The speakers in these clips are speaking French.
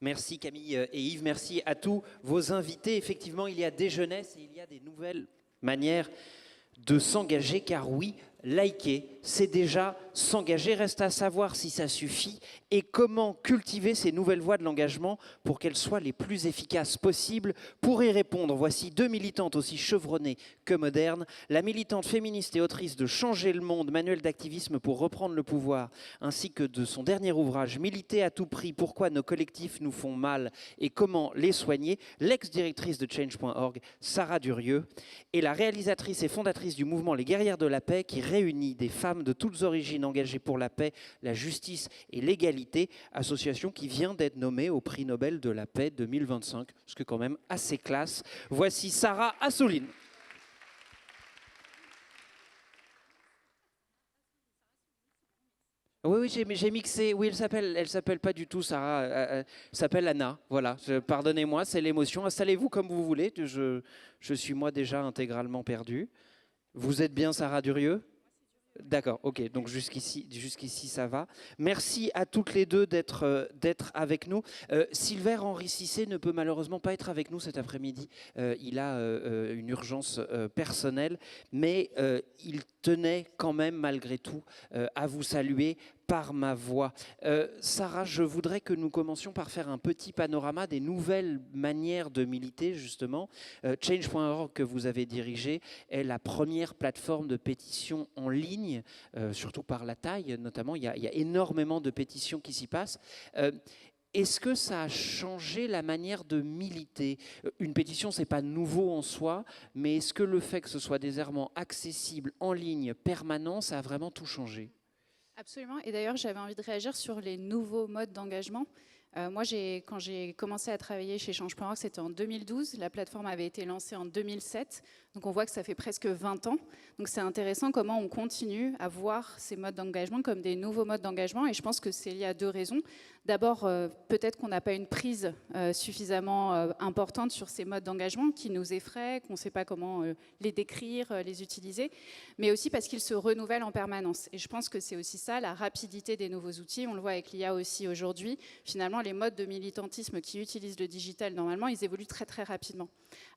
Merci Camille et Yves, merci à tous vos invités. Effectivement, il y a des jeunesses et il y a des nouvelles manières de s'engager, car oui, liker, c'est déjà s'engager. Reste à savoir si ça suffit et comment cultiver ces nouvelles voies de l'engagement pour qu'elles soient les plus efficaces possibles. Pour y répondre, voici deux militantes aussi chevronnées que modernes. La militante féministe et autrice de Changer le monde, manuel d'activisme pour reprendre le pouvoir, ainsi que de son dernier ouvrage, Militer à tout prix, pourquoi nos collectifs nous font mal et comment les soigner, l'ex-directrice de Change.org, Sarah Durieux, et la réalisatrice et fondatrice du mouvement Les Guerrières de la Paix, qui réunit des femmes de toutes origines engagées pour la paix, la justice et l'égalité, association qui vient d'être nommée au prix Nobel de la paix 2025, ce qui est quand même assez classe. Voici Sarah Assouline. Oui, j'ai mixé. Oui, elle s'appelle pas du tout Sarah. Elle s'appelle Anna. Voilà. Pardonnez-moi, c'est l'émotion. Installez-vous comme vous voulez. Je suis moi déjà intégralement perdu. Vous êtes bien Sarah Durieux ? D'accord, ok, donc jusqu'ici ça va. Merci à toutes les deux d'être avec nous. Sylvain Henri Cissé ne peut malheureusement pas être avec nous cet après-midi. Il a une urgence personnelle, mais il tenait quand même malgré tout à vous saluer par ma voix. Sarah, je voudrais que nous commencions par faire un petit panorama des nouvelles manières de militer, justement. Change.org, que vous avez dirigé, est la première plateforme de pétition en ligne, surtout par la taille notamment. Il y a énormément de pétitions qui s'y passent. Est-ce que ça a changé la manière de militer ? Une pétition, ce n'est pas nouveau en soi, mais est-ce que le fait que ce soit des errements accessibles, en ligne, permanents, ça a vraiment tout changé ? Absolument. Et d'ailleurs, j'avais envie de réagir sur les nouveaux modes d'engagement. Moi, quand j'ai commencé à travailler chez Change.org, c'était en 2012. La plateforme avait été lancée en 2007. Donc, on voit que ça fait presque 20 ans. Donc, c'est intéressant comment on continue à voir ces modes d'engagement comme des nouveaux modes d'engagement. Et je pense que c'est lié à deux raisons. D'abord, peut-être qu'on n'a pas une prise suffisamment importante sur ces modes d'engagement qui nous effraient, qu'on ne sait pas comment les décrire, les utiliser, mais aussi parce qu'ils se renouvellent en permanence. Et je pense que c'est aussi ça, la rapidité des nouveaux outils. On le voit avec l'IA aussi aujourd'hui. Finalement, les modes de militantisme qui utilisent le digital, normalement, ils évoluent très, très rapidement.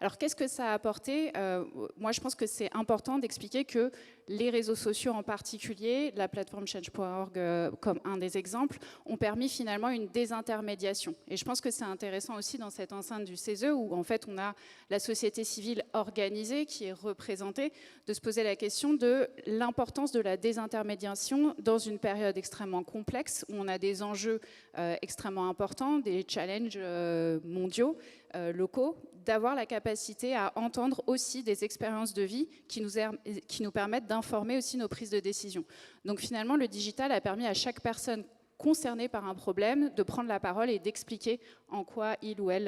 Alors, qu'est-ce que ça a apporté ? Moi, je pense que c'est important d'expliquer que les réseaux sociaux en particulier, la plateforme Change.org comme un des exemples, ont permis finalement une désintermédiation. Et je pense que c'est intéressant aussi dans cette enceinte du CESE où en fait on a la société civile organisée qui est représentée, de se poser la question de l'importance de la désintermédiation dans une période extrêmement complexe où on a des enjeux extrêmement importants, des challenges mondiaux, locaux, d'avoir la capacité à entendre aussi des expériences de vie qui nous permettent d'informer aussi nos prises de décision. Donc finalement, le digital a permis à chaque personne concernée par un problème de prendre la parole et d'expliquer en quoi il ou elle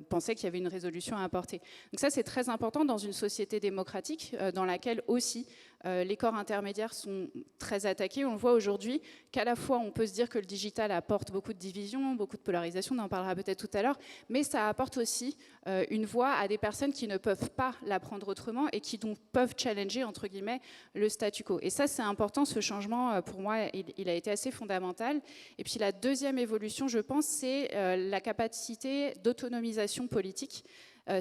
pensait qu'il y avait une résolution à apporter. Donc ça, c'est très important dans une société démocratique dans laquelle aussi les corps intermédiaires sont très attaqués. On le voit aujourd'hui qu'à la fois, on peut se dire que le digital apporte beaucoup de division, beaucoup de polarisation, on en parlera peut-être tout à l'heure, mais ça apporte aussi une voix à des personnes qui ne peuvent pas l'apprendre autrement et qui donc peuvent challenger, entre guillemets, le statu quo. Et ça, c'est important, ce changement, pour moi, il a été assez fondamental. Et puis la deuxième évolution, je pense, c'est la capacité d'autonomisation politique.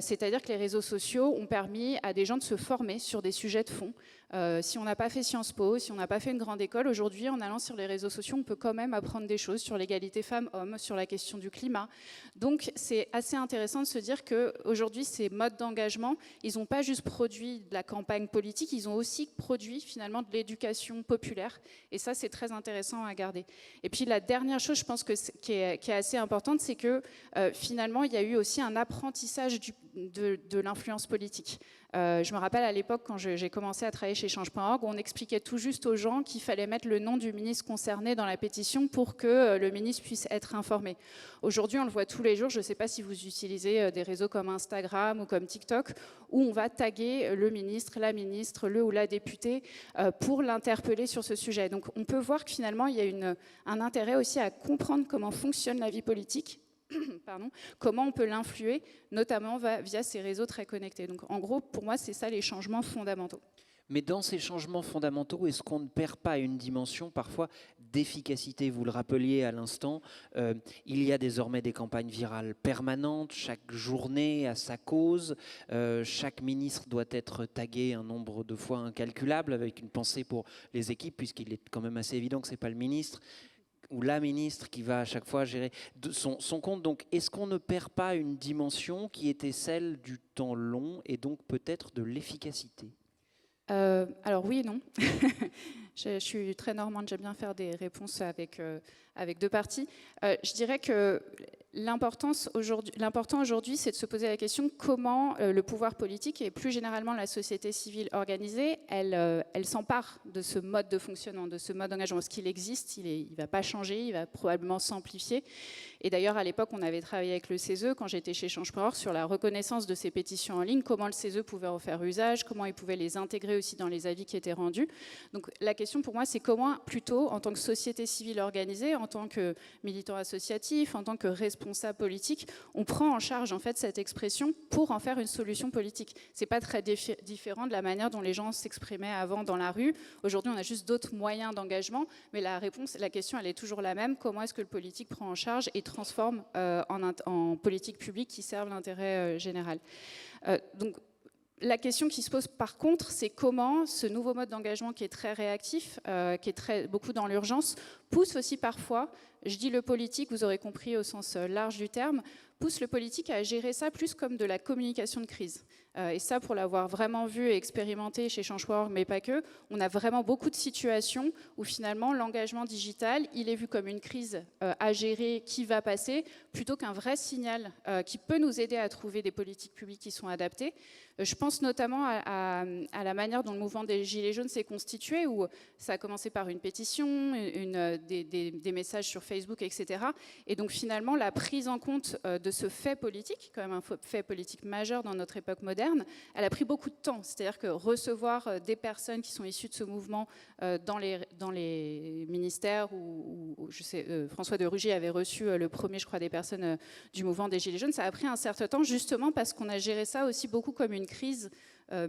C'est-à-dire que les réseaux sociaux ont permis à des gens de se former sur des sujets de fond. Si on n'a pas fait Sciences Po, si on n'a pas fait une grande école, aujourd'hui, en allant sur les réseaux sociaux, on peut quand même apprendre des choses sur l'égalité femmes-hommes, sur la question du climat. Donc, c'est assez intéressant de se dire qu'aujourd'hui, ces modes d'engagement, ils n'ont pas juste produit de la campagne politique, ils ont aussi produit finalement de l'éducation populaire. Et ça, c'est très intéressant à garder. Et puis, la dernière chose, je pense qui est assez importante, c'est que finalement, il y a eu aussi un apprentissage de l'influence politique. Je me rappelle à l'époque, quand j'ai commencé à travailler chez Change.org, on expliquait tout juste aux gens qu'il fallait mettre le nom du ministre concerné dans la pétition pour que le ministre puisse être informé. Aujourd'hui, on le voit tous les jours, je ne sais pas si vous utilisez des réseaux comme Instagram ou comme TikTok, où on va taguer le ministre, la ministre, le ou la députée pour l'interpeller sur ce sujet. Donc on peut voir que finalement, il y a un intérêt aussi à comprendre comment fonctionne la vie politique. Pardon, comment on peut l'influer, notamment via ces réseaux très connectés. Donc en gros, pour moi, c'est ça les changements fondamentaux. Mais dans ces changements fondamentaux, est-ce qu'on ne perd pas une dimension parfois d'efficacité? Vous le rappeliez à l'instant, il y a désormais des campagnes virales permanentes, chaque journée a sa cause, chaque ministre doit être tagué un nombre de fois incalculable, avec une pensée pour les équipes, puisqu'il est quand même assez évident que ce n'est pas le ministre ou la ministre qui va à chaque fois gérer son compte. Donc est-ce qu'on ne perd pas une dimension qui était celle du temps long et donc peut-être de l'efficacité? Alors oui et non. Je suis très normande, j'aime bien faire des réponses avec deux parties. Je dirais que l'important aujourd'hui, c'est de se poser la question comment le pouvoir politique et plus généralement la société civile organisée, elle s'empare de ce mode de fonctionnement, de ce mode d'engagement. Parce qu'il existe, il ne va pas changer, il va probablement s'amplifier. Et d'ailleurs, à l'époque, on avait travaillé avec le CESE, quand j'étais chez Change.org, sur la reconnaissance de ces pétitions en ligne, comment le CESE pouvait en faire usage, comment il pouvait les intégrer aussi dans les avis qui étaient rendus. Donc la question pour moi, c'est comment plutôt, en tant que société civile organisée, en tant que militant associatif, en tant que responsable politique, on prend en charge en fait cette expression pour en faire une solution politique. C'est pas très différent de la manière dont les gens s'exprimaient avant dans la rue. Aujourd'hui, on a juste d'autres moyens d'engagement, mais la question, elle est toujours la même. Comment est-ce que le politique prend en charge et transforme en politique publique qui servent l'intérêt général. Donc, la question qui se pose par contre, c'est comment ce nouveau mode d'engagement qui est très réactif, qui est beaucoup dans l'urgence, pousse aussi parfois, je dis le politique, vous aurez compris au sens large du terme, pousse le politique à gérer ça plus comme de la communication de crise. Et ça, pour l'avoir vraiment vu et expérimenté chez Change.org, mais pas que, on a vraiment beaucoup de situations où finalement l'engagement digital, il est vu comme une crise à gérer qui va passer, plutôt qu'un vrai signal qui peut nous aider à trouver des politiques publiques qui sont adaptées. Je pense notamment à la manière dont le mouvement des Gilets jaunes s'est constitué, où ça a commencé par une pétition, des messages sur Facebook, etc. Et donc finalement, la prise en compte de ce fait politique, quand même un fait politique majeur dans notre époque moderne, elle a pris beaucoup de temps. C'est-à-dire que recevoir des personnes qui sont issues de ce mouvement dans les ministères, où je sais, François de Rugy avait reçu le premier, je crois, des personnes du mouvement des Gilets jaunes, ça a pris un certain temps, justement parce qu'on a géré ça aussi beaucoup comme une crise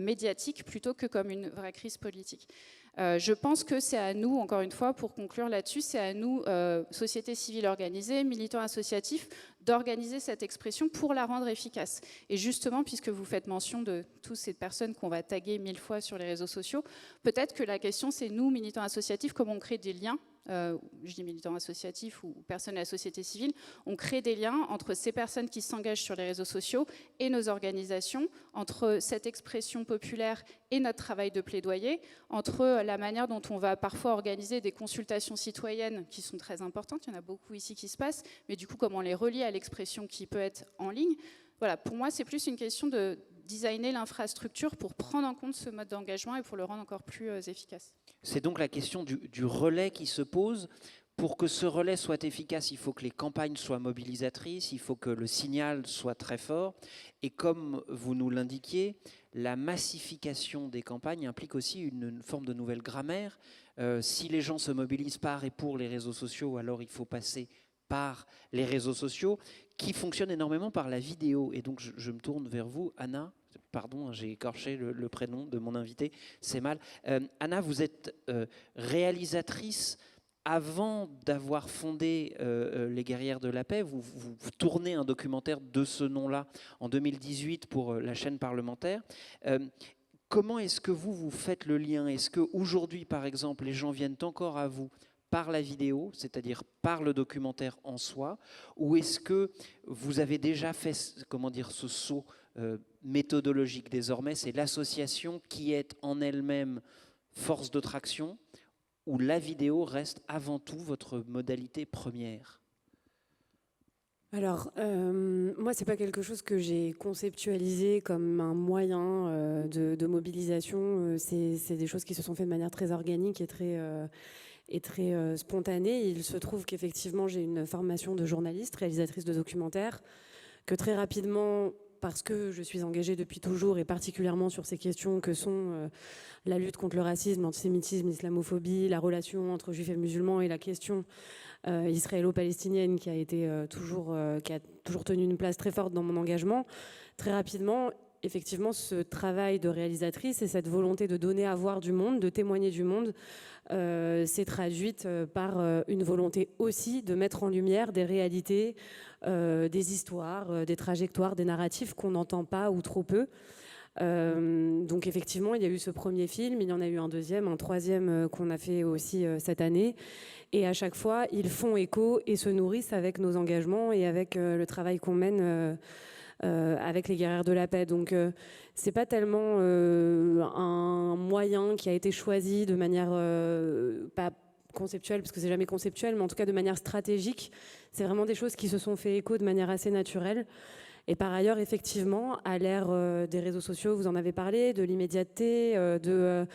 médiatique plutôt que comme une vraie crise politique. Je pense que c'est à nous, encore une fois, pour conclure là-dessus, c'est à nous, société civile organisée, militants associatifs, d'organiser cette expression pour la rendre efficace. Et justement, puisque vous faites mention de toutes ces personnes qu'on va taguer 1000 fois sur les réseaux sociaux, peut-être que la question, c'est nous, militants associatifs, comment on crée des liens, je dis militants associatifs ou personnes de la société civile, on crée des liens entre ces personnes qui s'engagent sur les réseaux sociaux et nos organisations, entre cette expression populaire et notre travail de plaidoyer, entre la manière dont on va parfois organiser des consultations citoyennes qui sont très importantes, il y en a beaucoup ici qui se passent, mais du coup comment on les relie à l'expression qui peut être en ligne. Voilà, pour moi c'est plus une question de designer l'infrastructure pour prendre en compte ce mode d'engagement et pour le rendre encore plus efficace. C'est donc la question du relais qui se pose. Pour que ce relais soit efficace, il faut que les campagnes soient mobilisatrices, il faut que le signal soit très fort. Et comme vous nous l'indiquiez, la massification des campagnes implique aussi une forme de nouvelle grammaire. Si les gens se mobilisent par et pour les réseaux sociaux, alors il faut passer par les réseaux sociaux, qui fonctionnent énormément par la vidéo. Et donc je me tourne vers vous, Anna. Pardon, j'ai écorché le prénom de mon invité, c'est mal. Anna, vous êtes réalisatrice. Avant d'avoir fondé les Guerrières de la Paix, vous tournez un documentaire de ce nom-là en 2018 pour la chaîne parlementaire. Comment est-ce que vous faites le lien? Est-ce qu'aujourd'hui, par exemple, les gens viennent encore à vous par la vidéo, c'est-à-dire par le documentaire en soi, ou est-ce que vous avez déjà fait, comment dire, ce saut méthodologique désormais? C'est l'association qui est en elle-même force de traction, où la vidéo reste avant tout votre modalité première? Alors, moi, c'est pas quelque chose que j'ai conceptualisé comme un moyen de mobilisation. C'est des choses qui se sont faites de manière très organique et très spontanée. Il se trouve qu'effectivement, j'ai une formation de journaliste, réalisatrice de documentaires, que très rapidement, parce que je suis engagée depuis toujours, et particulièrement sur ces questions que sont la lutte contre le racisme, l'antisémitisme, l'islamophobie, la relation entre juifs et musulmans et la question israélo-palestinienne qui a toujours tenu une place très forte dans mon engagement, très rapidement, effectivement, ce travail de réalisatrice et cette volonté de donner à voir du monde, de témoigner du monde, s'est traduite par une volonté aussi de mettre en lumière des réalités, des histoires, des trajectoires, des narratifs qu'on n'entend pas ou trop peu. Donc effectivement, il y a eu ce premier film, il y en a eu un deuxième, un troisième qu'on a fait aussi cette année. Et à chaque fois, ils font écho et se nourrissent avec nos engagements et avec le travail qu'on mène avec les guerrières de la paix. Donc c'est pas tellement un moyen qui a été choisi de manière pas conceptuelle, parce que c'est jamais conceptuel, mais en tout cas de manière stratégique. C'est vraiment des choses qui se sont fait écho de manière assez naturelle. Et par ailleurs, effectivement, à l'ère des réseaux sociaux, vous en avez parlé, de l'immédiateté, de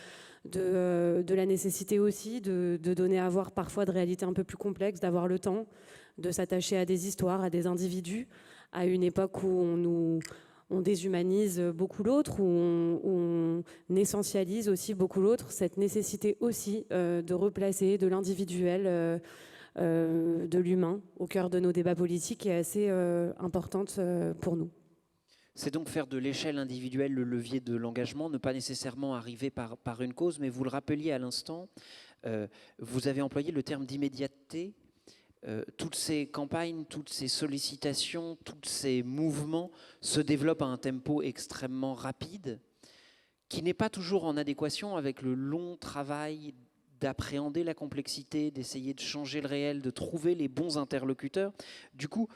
la nécessité aussi de donner à voir parfois de réalités un peu plus complexes, d'avoir le temps de s'attacher à des histoires, à des individus, à une époque où on déshumanise beaucoup l'autre, où on essentialise aussi beaucoup l'autre, cette nécessité aussi de replacer de l'individuel, de l'humain au cœur de nos débats politiques est assez importante pour nous. C'est donc faire de l'échelle individuelle le levier de l'engagement, ne pas nécessairement arriver par une cause, mais vous le rappeliez à l'instant, vous avez employé le terme d'immédiateté. Toutes ces campagnes, toutes ces sollicitations, tous ces mouvements se développent à un tempo extrêmement rapide, qui n'est pas toujours en adéquation avec le long travail d'appréhender la complexité, d'essayer de changer le réel, de trouver les bons interlocuteurs. Du coup,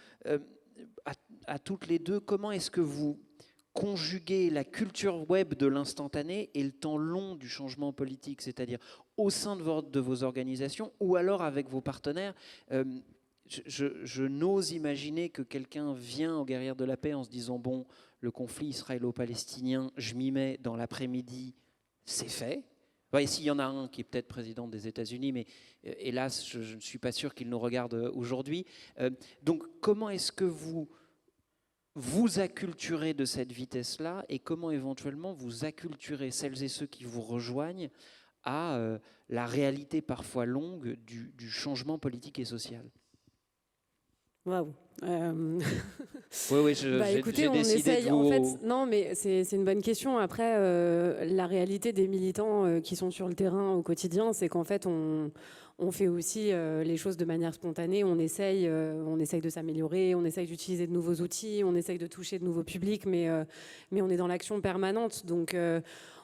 à toutes les deux, comment est-ce que vous conjuguez la culture web de l'instantané et le temps long du changement politique, c'est-à-dire au sein de vos organisations ou alors avec vos partenaires? Je n'ose imaginer que quelqu'un vient aux Guerrières de la Paix en se disant « bon, le conflit israélo-palestinien, je m'y mets dans l'après-midi, c'est fait ». Enfin, ici, il y en a un qui est peut-être président des États-Unis, mais hélas, je ne suis pas sûr qu'il nous regarde aujourd'hui. Donc, comment est-ce que vous acculturez de cette vitesse-là et comment éventuellement vous acculturez celles et ceux qui vous rejoignent à la réalité parfois longue du changement politique et social? Waouh. Oui, Écoutez, j'ai on décidé essaye. de vous... En fait, non, mais c'est une bonne question. Après, la réalité des militants qui sont sur le terrain au quotidien, c'est qu'en fait, on fait aussi les choses de manière spontanée. On essaye de s'améliorer, on essaye d'utiliser de nouveaux outils, on essaye de toucher de nouveaux publics, mais on est dans l'action permanente. Donc,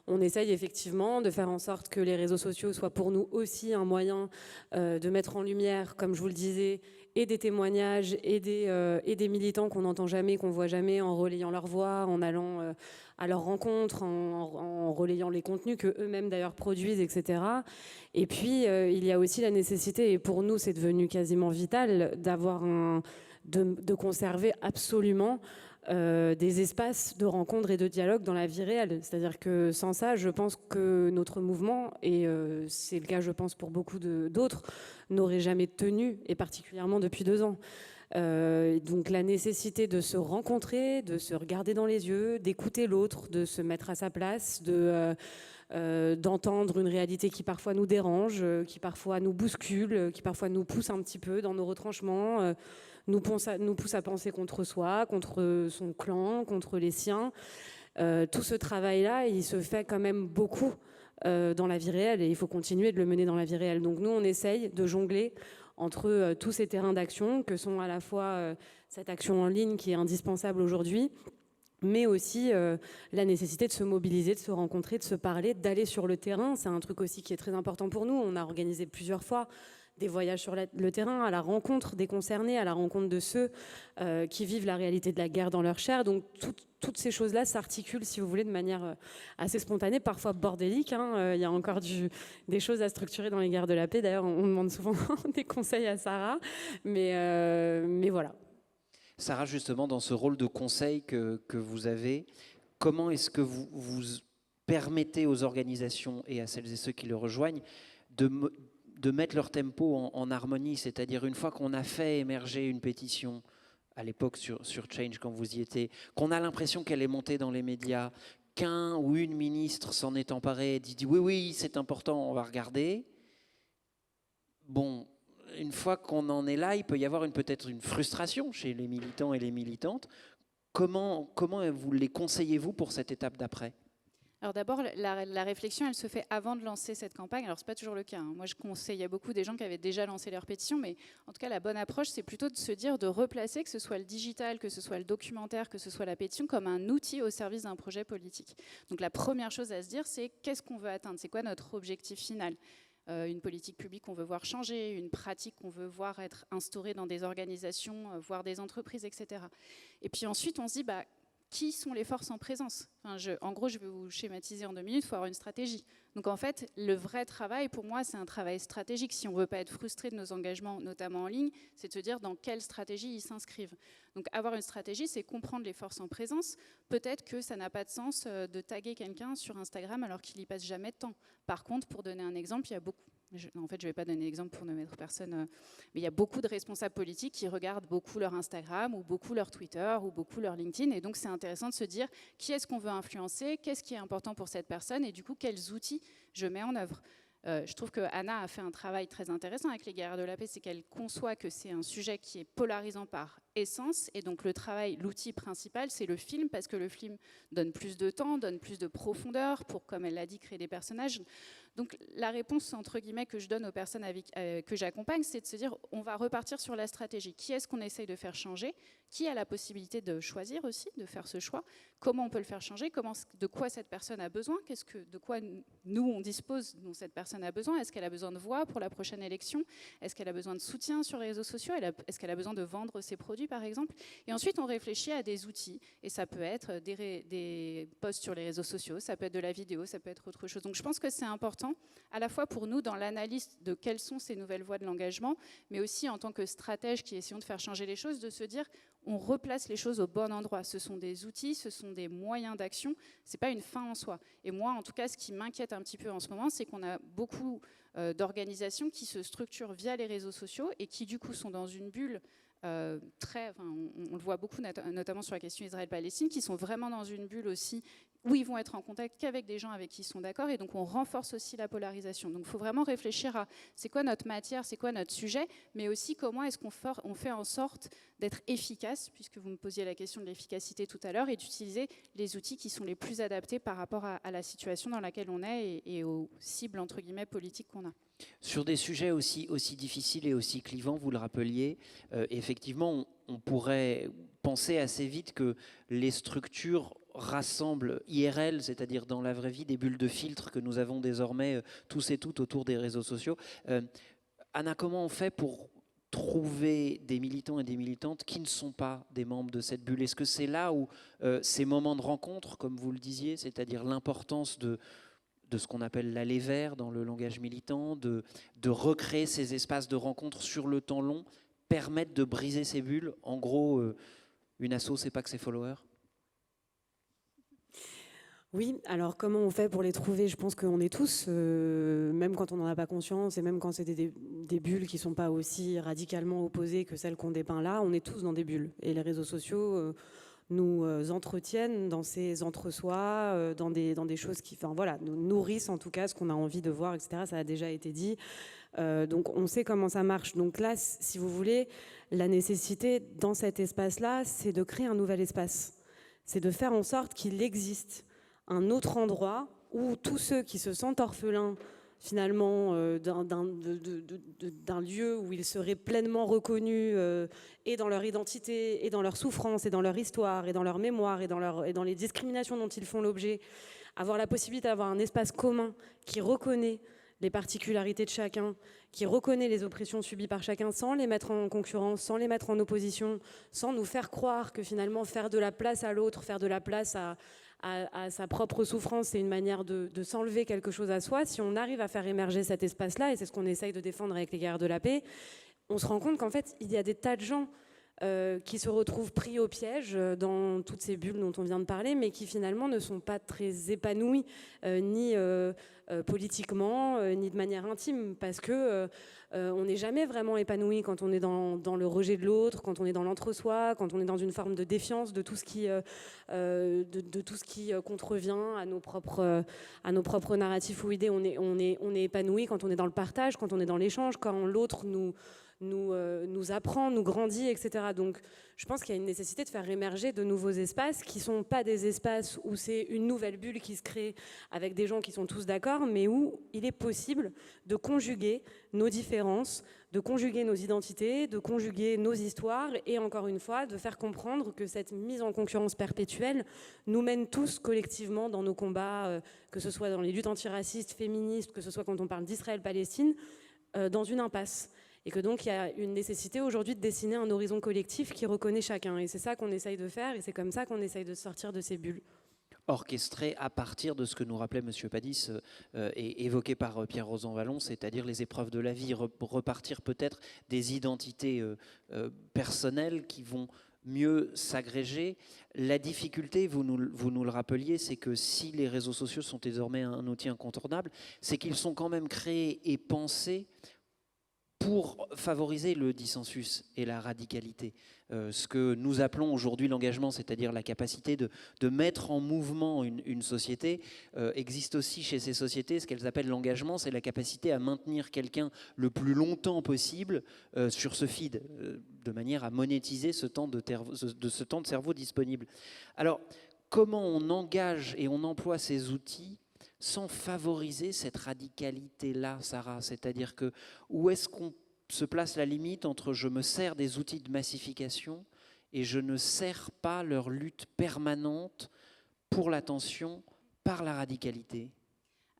on essaye effectivement de faire en sorte que les réseaux sociaux soient pour nous aussi un moyen de mettre en lumière, comme je vous le disais, et des témoignages et des militants qu'on n'entend jamais, qu'on voit jamais, en relayant leur voix, en allant à leurs rencontres, en relayant les contenus que eux-mêmes d'ailleurs produisent, etc. Et puis il y a aussi la nécessité, et pour nous c'est devenu quasiment vital, de conserver absolument des espaces de rencontres et de dialogue dans la vie réelle. C'est-à-dire que sans ça, je pense que notre mouvement, et c'est le cas je pense pour beaucoup d'autres, n'aurait jamais tenu, et particulièrement depuis 2 ans. Donc la nécessité de se rencontrer, de se regarder dans les yeux, d'écouter l'autre, de se mettre à sa place, d'entendre une réalité qui parfois nous dérange, qui parfois nous bouscule, qui parfois nous pousse un petit peu dans nos retranchements, nous pousse à penser contre soi, contre son clan, contre les siens. Tout ce travail-là, il se fait quand même beaucoup dans la vie réelle et il faut continuer de le mener dans la vie réelle. Donc nous, on essaye de jongler entre tous ces terrains d'action que sont à la fois cette action en ligne qui est indispensable aujourd'hui, mais aussi la nécessité de se mobiliser, de se rencontrer, de se parler, d'aller sur le terrain. C'est un truc aussi qui est très important pour nous. On a organisé plusieurs fois des voyages sur le terrain, à la rencontre des concernés, à la rencontre de ceux qui vivent la réalité de la guerre dans leur chair. Donc toutes ces choses-là s'articulent, si vous voulez, de manière assez spontanée, parfois bordélique. Il y a encore des choses à structurer dans les guerres de la paix. D'ailleurs, on demande souvent des conseils à Sarah. Mais voilà. Sarah, justement, dans ce rôle de conseil que vous avez, comment est-ce que vous permettez aux organisations et à celles et ceux qui le rejoignent de mettre leur tempo en harmonie, c'est-à-dire une fois qu'on a fait émerger une pétition, à l'époque sur Change quand vous y étiez, qu'on a l'impression qu'elle est montée dans les médias, qu'un ou une ministre s'en est emparé et dit oui, c'est important, on va regarder. Bon, une fois qu'on en est là, il peut y avoir peut-être une frustration chez les militants et les militantes. Comment vous les conseillez-vous pour cette étape d'après ? Alors d'abord, la réflexion, elle se fait avant de lancer cette campagne. Alors, ce n'est pas toujours le cas, hein. Moi, je conseille à beaucoup des gens qui avaient déjà lancé leur pétition, mais en tout cas, la bonne approche, c'est plutôt de se dire, de replacer, que ce soit le digital, que ce soit le documentaire, que ce soit la pétition, comme un outil au service d'un projet politique. Donc la première chose à se dire, c'est qu'est-ce qu'on veut atteindre ? C'est quoi notre objectif final ? Une politique publique qu'on veut voir changer, une pratique qu'on veut voir être instaurée dans des organisations, voire des entreprises, etc. Et puis ensuite, on se dit, qui sont les forces en présence ? En gros, je vais vous schématiser en 2 minutes, il faut avoir une stratégie. Donc en fait, le vrai travail, pour moi, c'est un travail stratégique. Si on ne veut pas être frustré de nos engagements, notamment en ligne, c'est de se dire dans quelle stratégie ils s'inscrivent. Donc avoir une stratégie, c'est comprendre les forces en présence. Peut-être que ça n'a pas de sens de taguer quelqu'un sur Instagram alors qu'il n'y passe jamais de temps. Par contre, pour donner un exemple, il y a beaucoup... En fait, je ne vais pas donner l'exemple pour ne mettre personne, mais il y a beaucoup de responsables politiques qui regardent beaucoup leur Instagram ou beaucoup leur Twitter ou beaucoup leur LinkedIn. Et donc, c'est intéressant de se dire qui est-ce qu'on veut influencer, qu'est-ce qui est important pour cette personne et du coup, quels outils je mets en œuvre. Je trouve que Anna a fait un travail très intéressant avec les guerrières de la paix, c'est qu'elle conçoit que c'est un sujet qui est polarisant par essence. Et donc, l'outil principal, c'est le film, parce que le film donne plus de temps, donne plus de profondeur pour, comme elle l'a dit, créer des personnages. Donc la réponse, entre guillemets, que je donne aux personnes que j'accompagne, c'est de se dire, on va repartir sur la stratégie. Qui est-ce qu'on essaye de faire changer ? Qui a la possibilité de choisir aussi, de faire ce choix ? Comment on peut le faire changer ? De quoi cette personne a besoin ? De quoi nous, on dispose, dont cette personne a besoin ? Est-ce qu'elle a besoin de voix pour la prochaine élection ? Est-ce qu'elle a besoin de soutien sur les réseaux sociaux ? Est-ce qu'elle a besoin de vendre ses produits, par exemple ? Et ensuite, on réfléchit à des outils. Et ça peut être des posts sur les réseaux sociaux, ça peut être de la vidéo, ça peut être autre chose. Donc je pense que c'est important, à la fois pour nous dans l'analyse de quelles sont ces nouvelles voies de l'engagement, mais aussi en tant que stratège qui essayons de faire changer les choses, de se dire on replace les choses au bon endroit. Ce sont des outils, ce sont des moyens d'action, c'est pas une fin en soi. Et moi, en tout cas, ce qui m'inquiète un petit peu en ce moment, c'est qu'on a beaucoup d'organisations qui se structurent via les réseaux sociaux et qui du coup sont dans une bulle on le voit beaucoup, notamment sur la question Israël-Palestine, qui sont vraiment dans une bulle aussi où ils vont être en contact qu'avec des gens avec qui ils sont d'accord, et donc on renforce aussi la polarisation. Donc il faut vraiment réfléchir à c'est quoi notre matière, c'est quoi notre sujet, mais aussi comment est-ce qu'on fait en sorte d'être efficace, puisque vous me posiez la question de l'efficacité tout à l'heure, et d'utiliser les outils qui sont les plus adaptés par rapport à la situation dans laquelle on est et aux cibles, entre guillemets, politiques qu'on a. Sur des sujets aussi difficiles et aussi clivants, vous le rappeliez, effectivement, on pourrait penser assez vite que les structures rassemblent IRL, c'est-à-dire dans la vraie vie, des bulles de filtre que nous avons désormais tous et toutes autour des réseaux sociaux. Anna, comment on fait pour trouver des militants et des militantes qui ne sont pas des membres de cette bulle ? Est-ce que c'est là où ces moments de rencontre, comme vous le disiez, c'est-à-dire l'importance de ce qu'on appelle l'aller vers dans le langage militant, de recréer ces espaces de rencontre sur le temps long, permettent de briser ces bulles. En gros, une asso, c'est pas que ses followers. Oui, alors comment on fait pour les trouver ? Je pense qu'on est tous, même quand on n'en a pas conscience et même quand c'est des bulles qui ne sont pas aussi radicalement opposées que celles qu'on dépeint là, on est tous dans des bulles. Et les réseaux sociaux nous entretiennent dans ces entre-soi, dans des choses qui nous nourrissent en tout cas ce qu'on a envie de voir, etc. Ça a déjà été dit. Donc on sait comment ça marche. Donc là, si vous voulez, la nécessité dans cet espace-là, c'est de créer un nouvel espace. C'est de faire en sorte qu'il existe un autre endroit où tous ceux qui se sentent orphelins finalement d'un lieu où ils seraient pleinement reconnus et dans leur identité, et dans leur souffrance, et dans leur histoire, et dans leur mémoire, et dans les discriminations dont ils font l'objet, avoir la possibilité d'avoir un espace commun qui reconnaît les particularités de chacun, qui reconnaît les oppressions subies par chacun sans les mettre en concurrence, sans les mettre en opposition, sans nous faire croire que finalement faire de la place à l'autre, faire de la place à sa propre souffrance, c'est une manière de s'enlever quelque chose à soi. Si on arrive à faire émerger cet espace-là, et c'est ce qu'on essaye de défendre avec les guerrières de la paix, on se rend compte qu'en fait, il y a des tas de gens qui se retrouvent pris au piège dans toutes ces bulles dont on vient de parler, mais qui finalement ne sont pas très épanouis, ni politiquement, ni de manière intime, parce que on n'est jamais vraiment épanoui quand on est dans le rejet de l'autre, quand on est dans l'entre-soi, quand on est dans une forme de défiance de tout ce qui, tout ce qui contrevient à nos propres narratifs ou idées. On est épanoui quand on est dans le partage, quand on est dans l'échange, quand l'autre nous apprend, nous grandit, etc. Donc je pense qu'il y a une nécessité de faire émerger de nouveaux espaces qui ne sont pas des espaces où c'est une nouvelle bulle qui se crée avec des gens qui sont tous d'accord, mais où il est possible de conjuguer nos différences, de conjuguer nos identités, de conjuguer nos histoires et encore une fois de faire comprendre que cette mise en concurrence perpétuelle nous mène tous collectivement dans nos combats, que ce soit dans les luttes antiracistes, féministes, que ce soit quand on parle d'Israël-Palestine, dans une impasse. Et que donc il y a une nécessité aujourd'hui de dessiner un horizon collectif qui reconnaît chacun. Et c'est ça qu'on essaye de faire et c'est comme ça qu'on essaye de sortir de ces bulles. Orchestré à partir de ce que nous rappelait M. Padis et évoqué par Pierre Rosanvallon, c'est-à-dire les épreuves de la vie, repartir peut-être des identités personnelles qui vont mieux s'agréger. La difficulté, vous nous le rappeliez, c'est que si les réseaux sociaux sont désormais un outil incontournable, c'est qu'ils sont quand même créés et pensés pour favoriser le dissensus et la radicalité. Ce que nous appelons aujourd'hui l'engagement, c'est-à-dire la capacité de mettre en mouvement une société, existe aussi chez ces sociétés. Ce qu'elles appellent l'engagement, c'est la capacité à maintenir quelqu'un le plus longtemps possible sur ce feed, de manière à monétiser ce temps de cerveau disponible. Alors, comment on engage et on emploie ces outils sans favoriser cette radicalité-là, Sarah? C'est-à-dire que où est-ce qu'on se place la limite entre je me sers des outils de massification et je ne sers pas leur lutte permanente pour l'attention par la radicalité?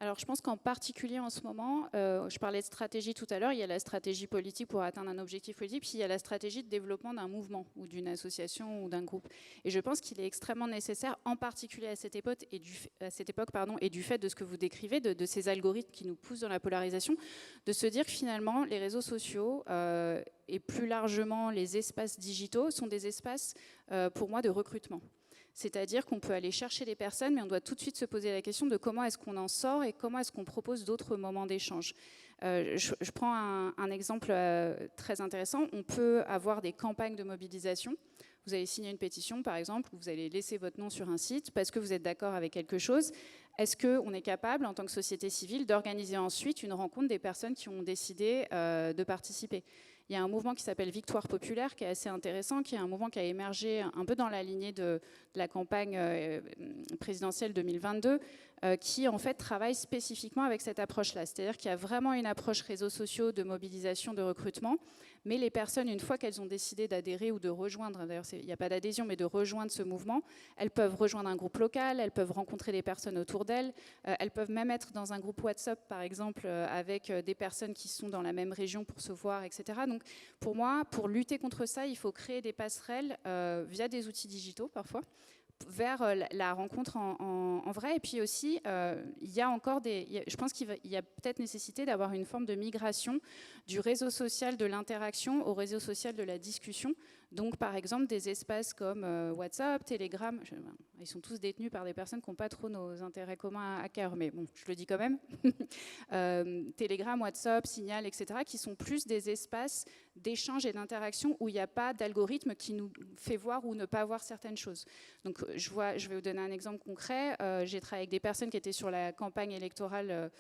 Alors je pense qu'en particulier en ce moment, je parlais de stratégie tout à l'heure, il y a la stratégie politique pour atteindre un objectif politique, puis il y a la stratégie de développement d'un mouvement ou d'une association ou d'un groupe. Et je pense qu'il est extrêmement nécessaire, en particulier à cette époque, et du fait de ce que vous décrivez, de ces algorithmes qui nous poussent dans la polarisation, de se dire que finalement les réseaux sociaux et plus largement les espaces digitaux sont des espaces pour moi de recrutement. C'est-à-dire qu'on peut aller chercher les personnes, mais on doit tout de suite se poser la question de comment est-ce qu'on en sort et comment est-ce qu'on propose d'autres moments d'échange. Je prends un exemple très intéressant. On peut avoir des campagnes de mobilisation. Vous allez signer une pétition, par exemple, vous allez laisser votre nom sur un site parce que vous êtes d'accord avec quelque chose. Est-ce qu'on est capable, en tant que société civile, d'organiser ensuite une rencontre des personnes qui ont décidé de participer ? Il y a un mouvement qui s'appelle Victoire populaire, qui est assez intéressant, qui est un mouvement qui a émergé un peu dans la lignée de la campagne présidentielle 2022, qui en fait travaille spécifiquement avec cette approche-là. C'est-à-dire qu'il y a vraiment une approche réseaux sociaux de mobilisation, de recrutement, mais les personnes, une fois qu'elles ont décidé d'adhérer ou de rejoindre, d'ailleurs il n'y a pas d'adhésion, mais de rejoindre ce mouvement, elles peuvent rejoindre un groupe local, elles peuvent rencontrer des personnes autour d'elles, elles peuvent même être dans un groupe WhatsApp, par exemple, avec des personnes qui sont dans la même région pour se voir, etc. Donc pour moi, pour lutter contre ça, il faut créer des passerelles via des outils digitaux parfois, vers la rencontre en vrai. Et puis aussi, il y a encore je pense qu'il y a peut-être nécessité d'avoir une forme de migration du réseau social de l'interaction au réseau social de la discussion. Donc, par exemple, des espaces comme WhatsApp, Telegram, ils sont tous détenus par des personnes qui n'ont pas trop nos intérêts communs à cœur, mais bon, je le dis quand même. Telegram, WhatsApp, Signal, etc., qui sont plus des espaces d'échange et d'interaction où il n'y a pas d'algorithme qui nous fait voir ou ne pas voir certaines choses. Donc, je vais vous donner un exemple concret. J'ai travaillé avec des personnes qui étaient sur la campagne électorale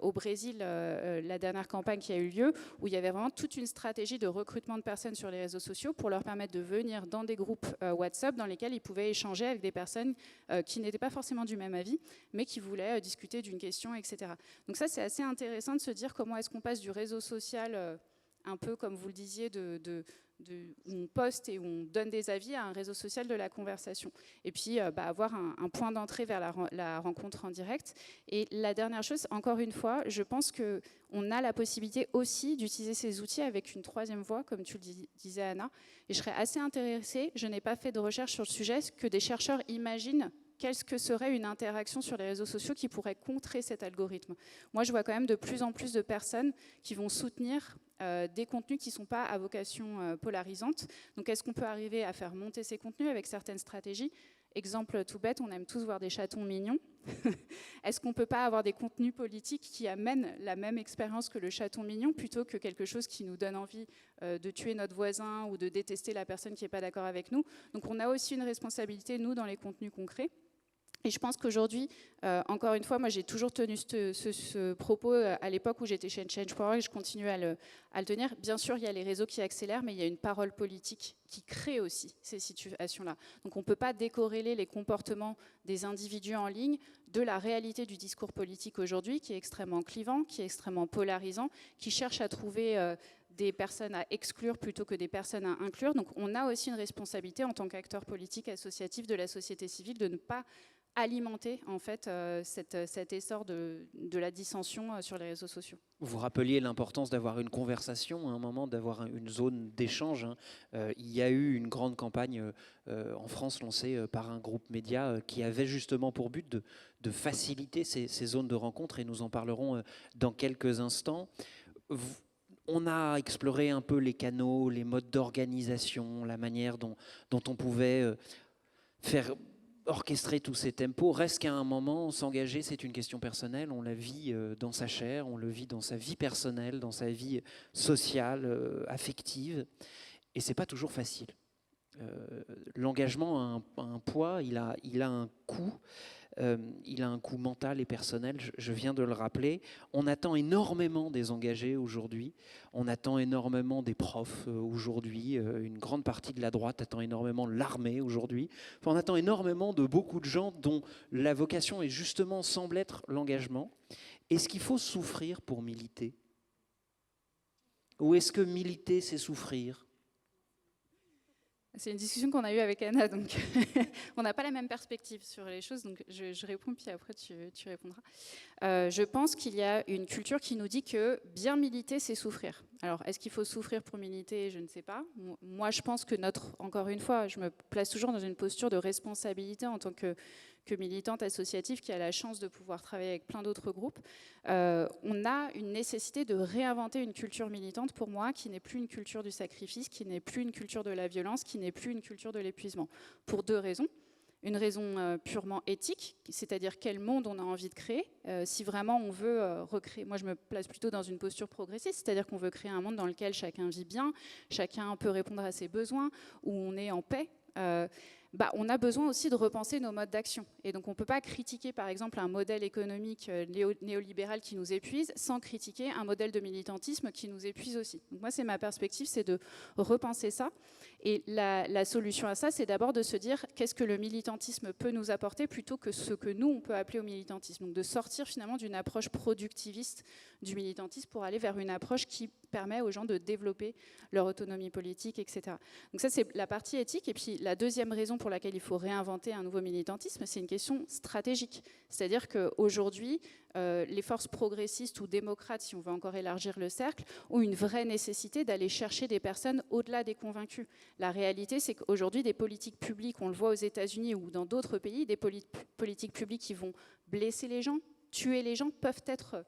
au Brésil, la dernière campagne qui a eu lieu, où il y avait vraiment toute une stratégie de recrutement de personnes sur les réseaux sociaux pour leur permettre de venir dans des groupes WhatsApp dans lesquels ils pouvaient échanger avec des personnes qui n'étaient pas forcément du même avis, mais qui voulaient discuter d'une question, etc. Donc ça, c'est assez intéressant de se dire comment est-ce qu'on passe du réseau social, un peu comme vous le disiez, où on poste et où on donne des avis, à un réseau social de la conversation. Et puis avoir un point d'entrée vers la rencontre en direct. Et la dernière chose, encore une fois, je pense qu'on a la possibilité aussi d'utiliser ces outils avec une troisième voie, comme tu le disais, Anna. Et je serais assez intéressée, je n'ai pas fait de recherche sur le sujet, que des chercheurs imaginent qu'est-ce que serait une interaction sur les réseaux sociaux qui pourrait contrer cet algorithme. Moi, je vois quand même de plus en plus de personnes qui vont soutenir des contenus qui ne sont pas à vocation polarisante. Donc, est-ce qu'on peut arriver à faire monter ces contenus avec certaines stratégies ? Exemple tout bête, on aime tous voir des chatons mignons. Est-ce qu'on ne peut pas avoir des contenus politiques qui amènent la même expérience que le chaton mignon, plutôt que quelque chose qui nous donne envie de tuer notre voisin ou de détester la personne qui n'est pas d'accord avec nous? Donc on a aussi une responsabilité, nous, dans les contenus concrets. Et je pense qu'aujourd'hui, encore une fois, moi j'ai toujours tenu ce propos à l'époque où j'étais chez Change.org et je continue à le tenir. Bien sûr, il y a les réseaux qui accélèrent, mais il y a une parole politique qui crée aussi ces situations-là. Donc on ne peut pas décorréler les comportements des individus en ligne de la réalité du discours politique aujourd'hui, qui est extrêmement clivant, qui est extrêmement polarisant, qui cherche à trouver des personnes à exclure plutôt que des personnes à inclure. Donc on a aussi une responsabilité en tant qu'acteur politique associatif de la société civile de ne pas alimenter en fait cet essor de la dissension sur les réseaux sociaux. Vous rappeliez l'importance d'avoir une conversation, à un moment, d'avoir une zone d'échange. Il y a eu une grande campagne en France lancée par un groupe média qui avait justement pour but de faciliter ces zones de rencontre, et nous en parlerons dans quelques instants. On a exploré un peu les canaux, les modes d'organisation, la manière dont on pouvait faire orchestrer tous ces tempos. Reste qu'à un moment, s'engager, c'est une question personnelle. On la vit dans sa chair, on le vit dans sa vie personnelle, dans sa vie sociale, affective. Et c'est pas toujours facile. L'engagement a un poids, il a un coût. Il a un coût mental et personnel, je viens de le rappeler. On attend énormément des engagés aujourd'hui, on attend énormément des profs aujourd'hui, une grande partie de la droite attend énormément l'armée aujourd'hui. Enfin, on attend énormément de beaucoup de gens dont la vocation est justement, semble être l'engagement. Est-ce qu'il faut souffrir pour militer? Ou est-ce que militer, c'est souffrir? C'est une discussion qu'on a eue avec Anna, donc on n'a pas la même perspective sur les choses, donc je réponds, puis après tu répondras. Je pense qu'il y a une culture qui nous dit que bien militer, c'est souffrir. Alors, est-ce qu'il faut souffrir pour militer? Je ne sais pas. Moi, je pense que encore une fois, je me place toujours dans une posture de responsabilité en tant que militante associative qui a la chance de pouvoir travailler avec plein d'autres groupes. On a une nécessité de réinventer une culture militante, pour moi, qui n'est plus une culture du sacrifice, qui n'est plus une culture de la violence, qui n'est plus une culture de l'épuisement. Pour deux raisons. Une raison purement éthique, c'est-à-dire quel monde on a envie de créer. Si vraiment on veut recréer, moi je me place plutôt dans une posture progressiste, c'est-à-dire qu'on veut créer un monde dans lequel chacun vit bien, chacun peut répondre à ses besoins, où on est en paix. On a besoin aussi de repenser nos modes d'action. Et donc on ne peut pas critiquer par exemple un modèle économique néolibéral qui nous épuise sans critiquer un modèle de militantisme qui nous épuise aussi. Donc moi c'est ma perspective, c'est de repenser ça. Et la solution à ça, c'est d'abord de se dire qu'est-ce que le militantisme peut nous apporter plutôt que ce que nous on peut appeler au militantisme. Donc de sortir finalement d'une approche productiviste du militantisme pour aller vers une approche qui permet aux gens de développer leur autonomie politique, etc. Donc ça c'est la partie éthique. Et puis la deuxième raison pour laquelle il faut réinventer un nouveau militantisme, c'est une question stratégique. C'est-à-dire qu'aujourd'hui, les forces progressistes ou démocrates, si on veut encore élargir le cercle, ont une vraie nécessité d'aller chercher des personnes au-delà des convaincus. La réalité, c'est qu'aujourd'hui, des politiques publiques, on le voit aux États-Unis ou dans d'autres pays, des politiques publiques qui vont blesser les gens, tuer les gens, peuvent être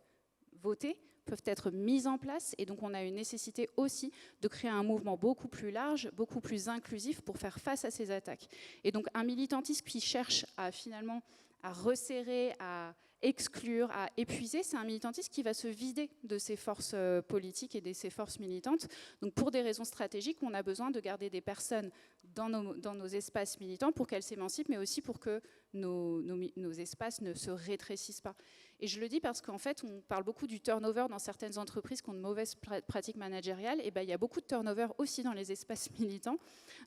votées, peuvent être mises en place, et donc on a une nécessité aussi de créer un mouvement beaucoup plus large, beaucoup plus inclusif pour faire face à ces attaques. Et donc un militantisme qui cherche à finalement à resserrer, à exclure, à épuiser, c'est un militantisme qui va se vider de ses forces politiques et de ses forces militantes. Donc pour des raisons stratégiques, on a besoin de garder des personnes dans nos espaces militants pour qu'elles s'émancipent, mais aussi pour que nos espaces ne se rétrécissent pas. Et je le dis parce qu'en fait, on parle beaucoup du turnover dans certaines entreprises qui ont de mauvaises pratiques managériales. Et il y a beaucoup de turnover aussi dans les espaces militants,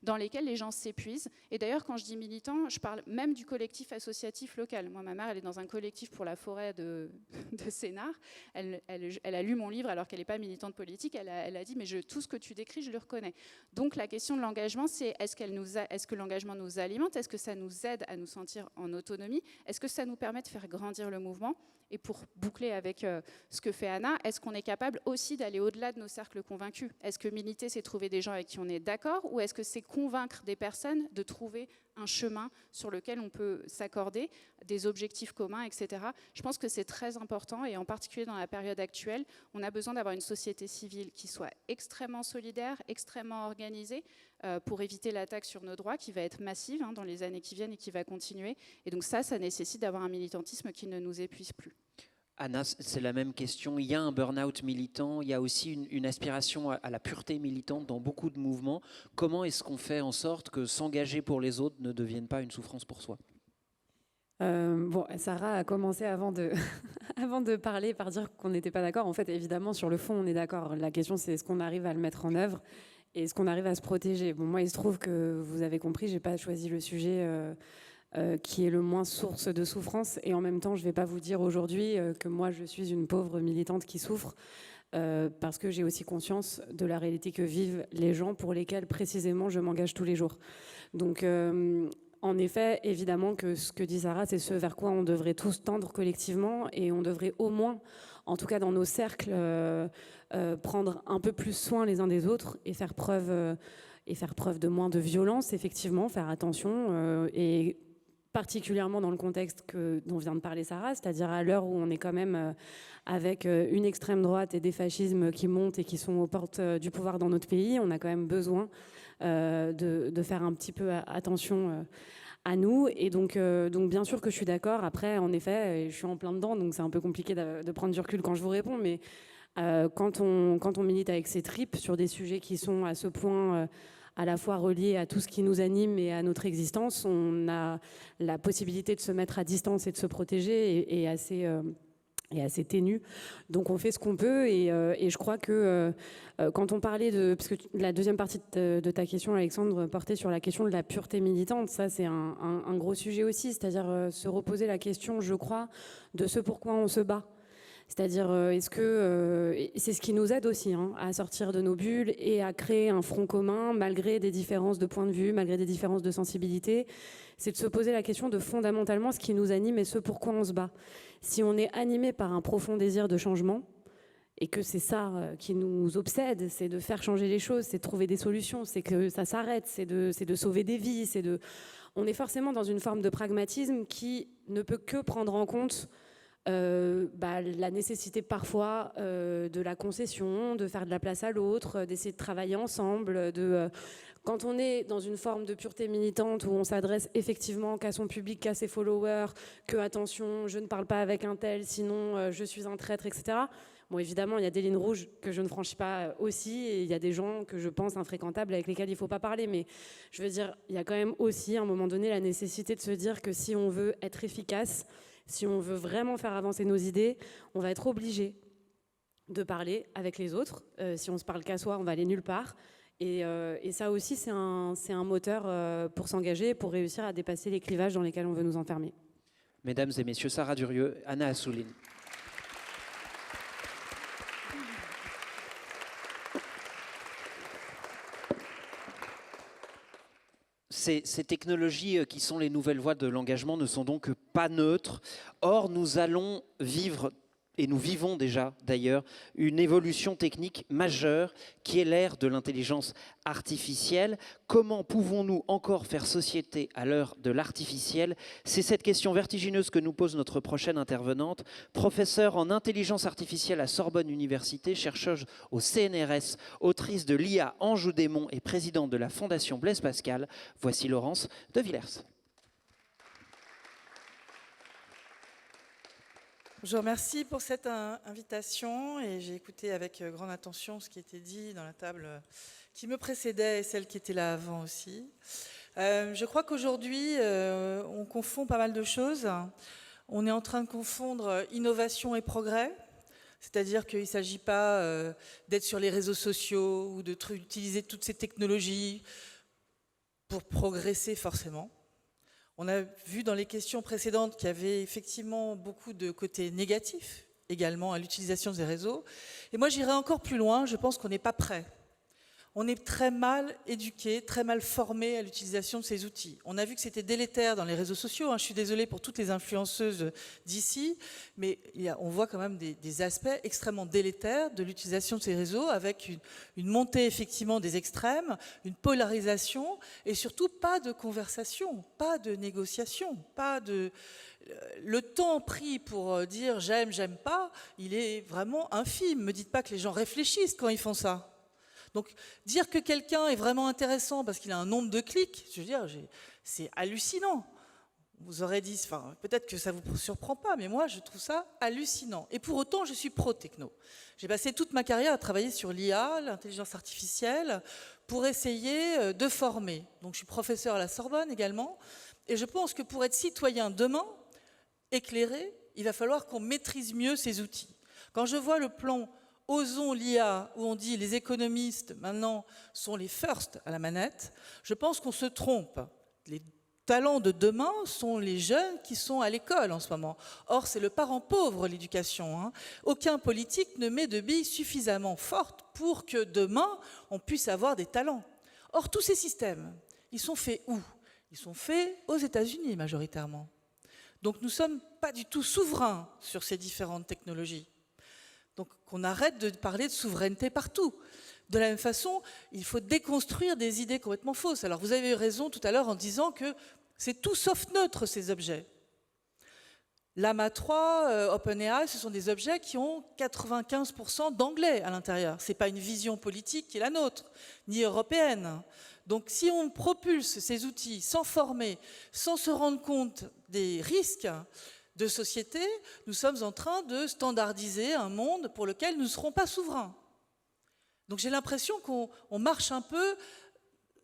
dans lesquels les gens s'épuisent. Et d'ailleurs, quand je dis militant, je parle même du collectif associatif local. Moi, ma mère, elle est dans un collectif pour la forêt de Sénart. Elle a lu mon livre alors qu'elle n'est pas militante politique. Elle a dit, mais tout ce que tu décris, je le reconnais. Donc la question de l'engagement, c'est est-ce que l'engagement nous alimente? Est-ce que ça nous aide à nous sentir en autonomie? Est-ce que ça nous permet de faire grandir le mouvement? Et pour boucler avec ce que fait Anna, est-ce qu'on est capable aussi d'aller au-delà de nos cercles convaincus? Est-ce que militer, c'est trouver des gens avec qui on est d'accord, ou est-ce que c'est convaincre des personnes de trouver un chemin sur lequel on peut s'accorder, des objectifs communs, etc. Je pense que c'est très important, et en particulier dans la période actuelle, on a besoin d'avoir une société civile qui soit extrêmement solidaire, extrêmement organisée, pour éviter l'attaque sur nos droits, qui va être massive dans les années qui viennent et qui va continuer. Et donc ça nécessite d'avoir un militantisme qui ne nous épuise plus. Anna, c'est la même question. Il y a un burn-out militant, il y a aussi une aspiration à la pureté militante dans beaucoup de mouvements. Comment est-ce qu'on fait en sorte que s'engager pour les autres ne devienne pas une souffrance pour soi? Bon, Sarah a commencé avant de, avant de parler par dire qu'on n'était pas d'accord. En fait, évidemment, sur le fond, on est d'accord. La question, c'est est-ce qu'on arrive à le mettre en œuvre et est-ce qu'on arrive à se protéger? Bon, moi, il se trouve que vous avez compris, j'ai pas choisi le sujet qui est le moins source de souffrance. Et en même temps, je vais pas vous dire aujourd'hui que moi, je suis une pauvre militante qui souffre. Parce que j'ai aussi conscience de la réalité que vivent les gens pour lesquels précisément je m'engage tous les jours. Donc en effet, évidemment que ce que dit Sarah, c'est ce vers quoi on devrait tous tendre collectivement, et on devrait au moins, en tout cas dans nos cercles, prendre un peu plus soin les uns des autres et faire preuve de moins de violence, effectivement, faire attention, et particulièrement dans le contexte dont vient de parler Sarah, c'est-à-dire à l'heure où on est quand même avec une extrême droite et des fascismes qui montent et qui sont aux portes du pouvoir dans notre pays, on a quand même besoin de faire un petit peu attention à nous. Et donc bien sûr que je suis d'accord. Après, en effet, je suis en plein dedans, donc c'est un peu compliqué de prendre du recul quand je vous réponds, mais quand on milite avec ses tripes sur des sujets qui sont à ce point à la fois reliés à tout ce qui nous anime et à notre existence, on a la possibilité de se mettre à distance et de se protéger et assez ténue. Donc on fait ce qu'on peut, et je crois que quand on parlait parce que la deuxième partie de ta question, Alexandre, portait sur la question de la pureté militante. Ça, c'est un gros sujet aussi, c'est-à-dire se reposer la question, je crois, de ce pourquoi on se bat. C'est-à-dire, est-ce que c'est ce qui nous aide aussi à sortir de nos bulles et à créer un front commun malgré des différences de point de vue, malgré des différences de sensibilité. C'est de se poser la question de fondamentalement ce qui nous anime et ce pourquoi on se bat. Si on est animé par un profond désir de changement, et que c'est ça qui nous obsède, c'est de faire changer les choses, c'est de trouver des solutions, c'est que ça s'arrête, c'est de sauver des vies, on est forcément dans une forme de pragmatisme qui ne peut que prendre en compte la nécessité parfois de la concession, de faire de la place à l'autre, d'essayer de travailler ensemble, quand on est dans une forme de pureté militante où on s'adresse effectivement qu'à son public, qu'à ses followers, que attention, je ne parle pas avec un tel, sinon je suis un traître, etc. Bon, évidemment, il y a des lignes rouges que je ne franchis pas aussi, et il y a des gens que je pense infréquentables avec lesquels il ne faut pas parler, mais je veux dire, il y a quand même aussi à un moment donné la nécessité de se dire que si on veut être efficace, si on veut vraiment faire avancer nos idées, on va être obligé de parler avec les autres. Si on ne se parle qu'à soi, on va aller nulle part. Et ça aussi, c'est un moteur pour s'engager, pour réussir à dépasser les clivages dans lesquels on veut nous enfermer. Mesdames et messieurs, Sarah Durieux, Anna Assouline. Ces technologies qui sont les nouvelles voies de l'engagement ne sont donc pas neutres. Or, nous allons vivre, et nous vivons déjà d'ailleurs, une évolution technique majeure qui est l'ère de l'intelligence artificielle. Comment pouvons-nous encore faire société à l'heure de l'artificiel? C'est cette question vertigineuse que nous pose notre prochaine intervenante, professeure en intelligence artificielle à Sorbonne Université, chercheuse au CNRS, autrice de l'IA Anjou-Démon et présidente de la Fondation Blaise Pascal. Voici Laurence de Villers. Je vous remercie pour cette invitation, et j'ai écouté avec grande attention ce qui était dit dans la table qui me précédait et celle qui était là avant aussi. Je crois qu'aujourd'hui, on confond pas mal de choses. On est en train de confondre innovation et progrès, c'est-à-dire qu'il ne s'agit pas d'être sur les réseaux sociaux ou d'utiliser toutes ces technologies pour progresser forcément. On a vu dans les questions précédentes qu'il y avait effectivement beaucoup de côtés négatifs également à l'utilisation des réseaux. Et moi, j'irai encore plus loin, je pense qu'on n'est pas prêt. on est très mal éduqué, très mal formé à l'utilisation de ces outils. On a vu que c'était délétère dans les réseaux sociaux. Je suis désolée pour toutes les influenceuses d'ici, mais on voit quand même des aspects extrêmement délétères de l'utilisation de ces réseaux, avec une montée effectivement des extrêmes, une polarisation, et surtout pas de conversation, pas de négociation, pas de... Le temps pris pour dire j'aime, j'aime pas, il est vraiment infime. Ne me dites pas que les gens réfléchissent quand ils font ça. Donc, dire que quelqu'un est vraiment intéressant parce qu'il a un nombre de clics, je veux dire, c'est hallucinant. Vous aurez dit, enfin, peut-être que ça ne vous surprend pas, mais moi, je trouve ça hallucinant. Et pour autant, je suis pro-techno. J'ai passé toute ma carrière à travailler sur l'IA, l'intelligence artificielle, pour essayer de former. Donc, je suis professeur à la Sorbonne également. Et je pense que pour être citoyen demain, éclairé, il va falloir qu'on maîtrise mieux ces outils. Quand je vois le plan Osons l'IA, où on dit les économistes maintenant sont les first à la manette, je pense qu'on se trompe. Les talents de demain sont les jeunes qui sont à l'école en ce moment. Or, c'est le parent pauvre, l'éducation. Aucun politique ne met de billes suffisamment fortes pour que demain, on puisse avoir des talents. Or, tous ces systèmes, ils sont faits où? Ils sont faits aux États-Unis majoritairement. Donc, nous ne sommes pas du tout souverains sur ces différentes technologies. Donc qu'on arrête de parler de souveraineté partout. De la même façon, il faut déconstruire des idées complètement fausses. Alors vous avez eu raison tout à l'heure en disant que c'est tout sauf neutre ces objets. Llama 3, OpenAI, ce sont des objets qui ont 95% d'anglais à l'intérieur. Ce n'est pas une vision politique qui est la nôtre, ni européenne. Donc si on propulse ces outils sans former, sans se rendre compte des risques de société, nous sommes en train de standardiser un monde pour lequel nous ne serons pas souverains. Donc j'ai l'impression qu'on marche un peu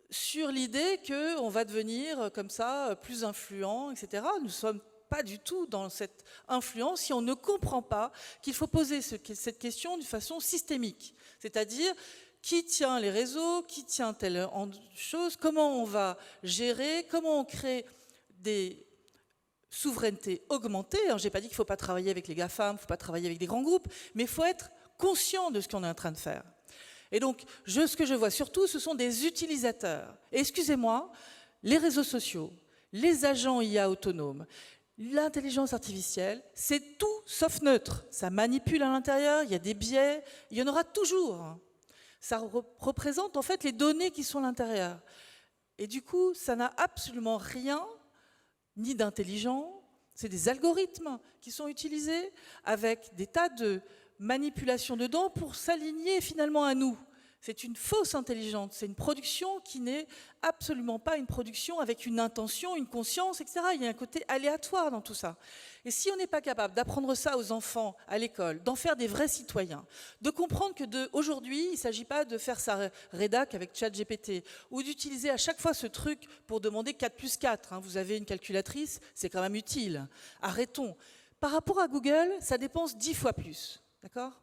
sur l'idée qu'on va devenir comme ça plus influent, etc. Nous ne sommes pas du tout dans cette influence si on ne comprend pas qu'il faut poser cette question d'une façon systémique. C'est-à-dire, qui tient les réseaux, qui tient telle chose, comment on va gérer, comment on crée des souveraineté augmentée. Je n'ai pas dit qu'il ne faut pas travailler avec les GAFAM, il ne faut pas travailler avec des grands groupes, mais il faut être conscient de ce qu'on est en train de faire. Et donc, ce que je vois surtout, ce sont des utilisateurs. Et excusez-moi, les réseaux sociaux, les agents IA autonomes, l'intelligence artificielle, c'est tout sauf neutre. Ça manipule à l'intérieur, il y a des biais, il y en aura toujours. Ça représente en fait les données qui sont à l'intérieur. Et du coup, ça n'a absolument rien ni d'intelligent, c'est des algorithmes qui sont utilisés avec des tas de manipulations dedans pour s'aligner finalement à nous. C'est une fausse intelligence, c'est une production qui n'est absolument pas une production avec une intention, une conscience, etc. Il y a un côté aléatoire dans tout ça. Et si on n'est pas capable d'apprendre ça aux enfants à l'école, d'en faire des vrais citoyens, de comprendre que aujourd'hui, il ne s'agit pas de faire sa rédac avec ChatGPT ou d'utiliser à chaque fois ce truc pour demander 4 plus 4. Vous avez une calculatrice, c'est quand même utile. Arrêtons. Par rapport à Google, ça dépense 10 fois plus. D'accord ?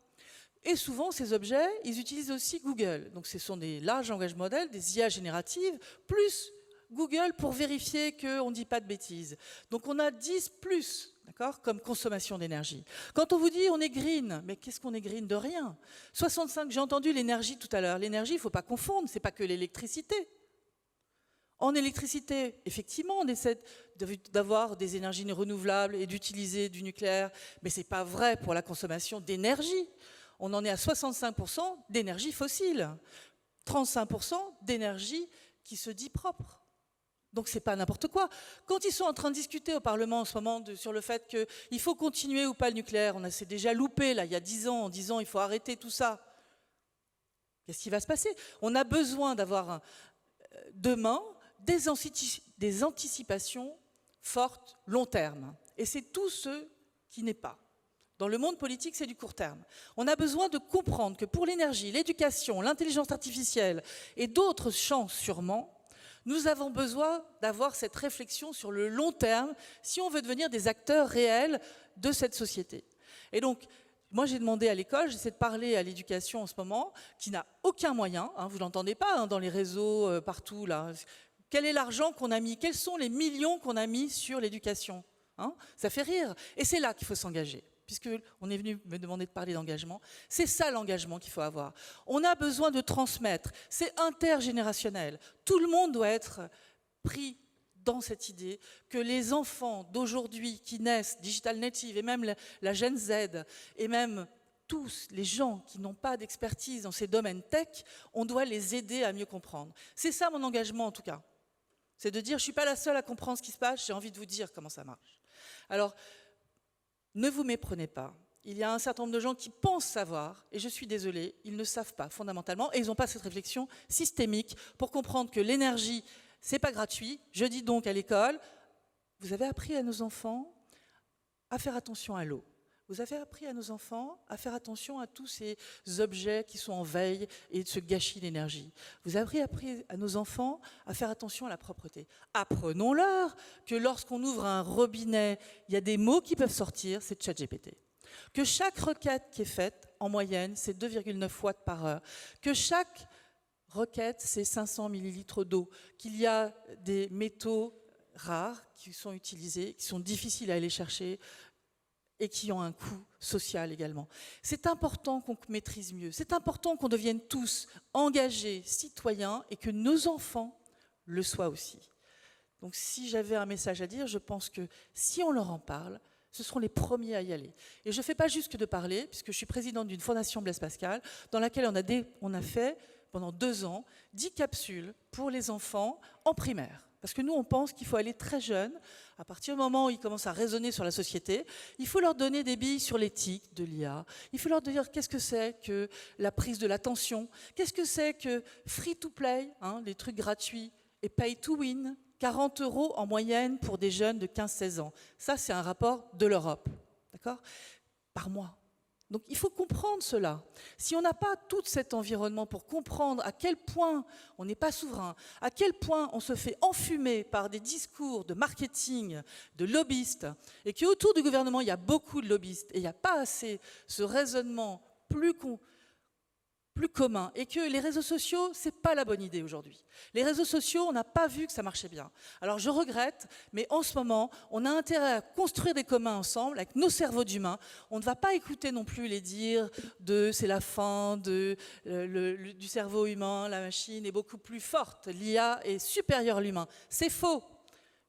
Et souvent, ces objets, ils utilisent aussi Google. Donc, ce sont des larges langages modèles, des IA génératives, plus Google pour vérifier qu'on ne dit pas de bêtises. Donc, on a 10 plus, d'accord, comme consommation d'énergie. Quand on vous dit on est green, mais qu'est-ce qu'on est green? De rien. 65, j'ai entendu l'énergie tout à l'heure. L'énergie, il ne faut pas confondre, ce n'est pas que l'électricité. En électricité, effectivement, on essaie d'avoir des énergies renouvelables et d'utiliser du nucléaire, mais ce n'est pas vrai pour la consommation d'énergie. On en est à 65% d'énergie fossile, 35% d'énergie qui se dit propre. Donc c'est pas n'importe quoi. Quand ils sont en train de discuter au Parlement en ce moment sur le fait qu'il faut continuer ou pas le nucléaire, on s'est déjà loupé là, il y a 10 ans en disant il faut arrêter tout ça. Qu'est-ce qui va se passer? On a besoin d'avoir demain des anticipations fortes, long terme. Et c'est tout ce qui n'est pas. Dans le monde politique, c'est du court terme. On a besoin de comprendre que pour l'énergie, l'éducation, l'intelligence artificielle et d'autres champs sûrement, nous avons besoin d'avoir cette réflexion sur le long terme si on veut devenir des acteurs réels de cette société. Et donc, moi j'ai demandé à l'école, j'essaie de parler à l'éducation en ce moment, qui n'a aucun moyen, vous ne l'entendez pas dans les réseaux partout là. Quel est l'argent qu'on a mis? Quels sont les millions qu'on a mis sur l'éducation? Ça fait rire. Et c'est là qu'il faut s'engager. puisqu'on est venu me demander de parler d'engagement, c'est ça l'engagement qu'il faut avoir. On a besoin de transmettre, c'est intergénérationnel. Tout le monde doit être pris dans cette idée que les enfants d'aujourd'hui qui naissent, digital native, et même la Gen Z, et même tous les gens qui n'ont pas d'expertise dans ces domaines tech, on doit les aider à mieux comprendre. C'est ça mon engagement en tout cas. C'est de dire, je ne suis pas la seule à comprendre ce qui se passe, j'ai envie de vous dire comment ça marche. Alors, ne vous méprenez pas. Il y a un certain nombre de gens qui pensent savoir, et je suis désolée, ils ne savent pas fondamentalement, et ils n'ont pas cette réflexion systémique pour comprendre que l'énergie, ce n'est pas gratuit. Je dis donc à l'école, vous avez appris à nos enfants à faire attention à l'eau. Vous avez appris à nos enfants à faire attention à tous ces objets qui sont en veille et de ce gâchis d'énergie. Vous avez appris à nos enfants à faire attention à la propreté. Apprenons-leur que lorsqu'on ouvre un robinet, il y a des mots qui peuvent sortir, c'est ChatGPT. Que chaque requête qui est faite, en moyenne, c'est 2,9 watts par heure. Que chaque requête, c'est 500 millilitres d'eau. Qu'il y a des métaux rares qui sont utilisés, qui sont difficiles à aller chercher, et qui ont un coût social également. C'est important qu'on maîtrise mieux, c'est important qu'on devienne tous engagés, citoyens, et que nos enfants le soient aussi. Donc si j'avais un message à dire, je pense que si on leur en parle, ce seront les premiers à y aller. Et je ne fais pas juste que de parler, puisque je suis présidente d'une fondation Blaise Pascal, dans laquelle on a fait, pendant 2 ans, 10 capsules pour les enfants en primaire. Parce que nous, on pense qu'il faut aller très jeune. À partir du moment où ils commencent à raisonner sur la société, il faut leur donner des billes sur l'éthique de l'IA. Il faut leur dire qu'est-ce que c'est que la prise de l'attention, qu'est-ce que c'est que free to play, les trucs gratuits, et pay to win, 40 € en moyenne pour des jeunes de 15-16 ans. Ça, c'est un rapport de l'Europe, d'accord ? Par mois. Donc il faut comprendre cela. Si on n'a pas tout cet environnement pour comprendre à quel point on n'est pas souverain, à quel point on se fait enfumer par des discours de marketing, de lobbyistes, et qu'autour du gouvernement, il y a beaucoup de lobbyistes, et il n'y a pas assez ce raisonnement plus commun, et que les réseaux sociaux, ce n'est pas la bonne idée aujourd'hui. Les réseaux sociaux, on n'a pas vu que ça marchait bien. Alors je regrette, mais en ce moment, on a intérêt à construire des communs ensemble, avec nos cerveaux d'humains. On ne va pas écouter non plus les dires de c'est la fin du cerveau humain, la machine est beaucoup plus forte, l'IA est supérieure à l'humain. C'est faux.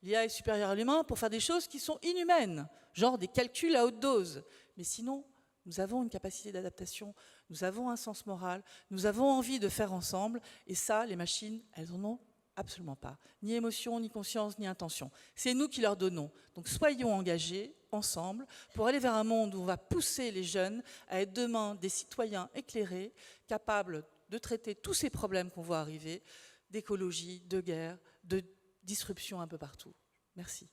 L'IA est supérieure à l'humain pour faire des choses qui sont inhumaines, genre des calculs à haute dose. Mais sinon, nous avons une capacité d'adaptation, nous avons un sens moral, nous avons envie de faire ensemble, et ça, les machines, elles n'en ont absolument pas. Ni émotion, ni conscience, ni intention. C'est nous qui leur donnons. Donc soyons engagés, ensemble, pour aller vers un monde où on va pousser les jeunes à être demain des citoyens éclairés, capables de traiter tous ces problèmes qu'on voit arriver, d'écologie, de guerre, de disruption un peu partout. Merci.